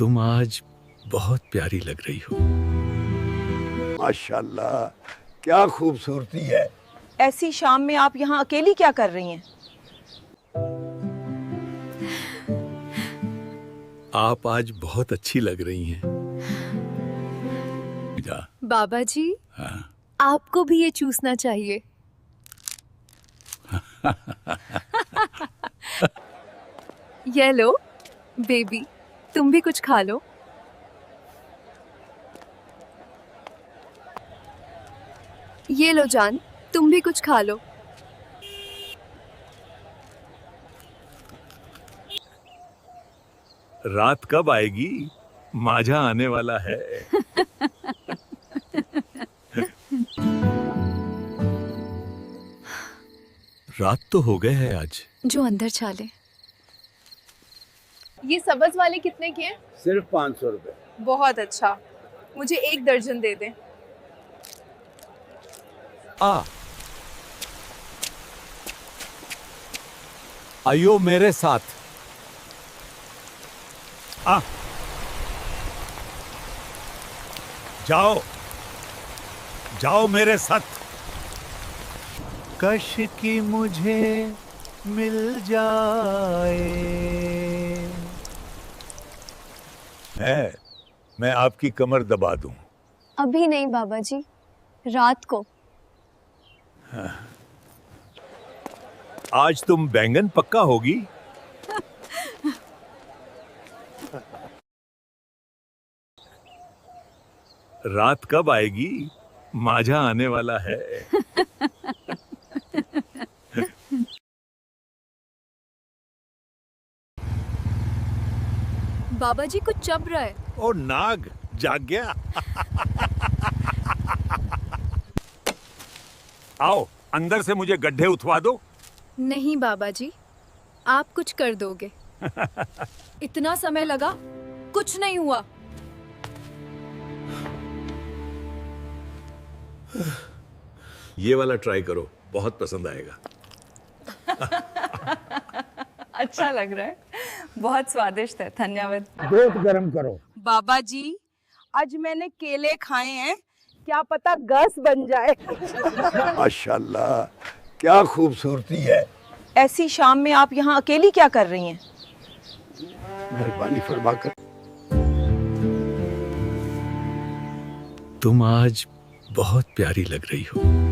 तुम आज बहुत प्यारी लग रही हो। माशाल्लाह, क्या खूबसूरती है। ऐसी शाम में आप यहाँ अकेली क्या कर रही हैं? आप आज बहुत अच्छी लग रही हैं। जा। बाबा जी, हाँ। आपको भी ये चूसना चाहिए। ये लो बेबी, तुम भी कुछ खा लो। ये लो जान, तुम भी कुछ खा लो। रात कब आएगी? माझा आने वाला है। रात तो हो गए है आज। जो अंदर चाले। ये सब्ज वाले कितने के हैं? सिर्फ 500 रुपए। बहुत अच्छा, मुझे 1 दर्जन दे दें। आइयो मेरे साथ। जाओ जाओ मेरे साथ। कश की मुझे मिल जाए। मैं आपकी कमर दबा दूं। अभी नहीं बाबा जी, रात को। आज तुम बैंगन पक्का होगी। रात कब आएगी? माझा आने वाला है। बाबा जी कुछ चब रहा है। ओ नाग जाग गया। आओ अंदर से मुझे गड्ढे उठवा दो। नहीं बाबा जी, आप कुछ कर दोगे। इतना समय लगा, कुछ नहीं हुआ। ये वाला ट्राई करो, बहुत पसंद आएगा। अच्छा लग रहा है, बहुत स्वादिष्ट है, धन्यवाद। दूध गर्म करो। बाबा जी, आज मैंने केले खाए हैं, क्या पता गैस बन जाए। माशाल्लाह, क्या खूबसूरती है। ऐसी शाम में आप यहाँ अकेली क्या कर रही हैं? मेहरबानी फरमा कर। तुम आज बहुत प्यारी लग रही हो।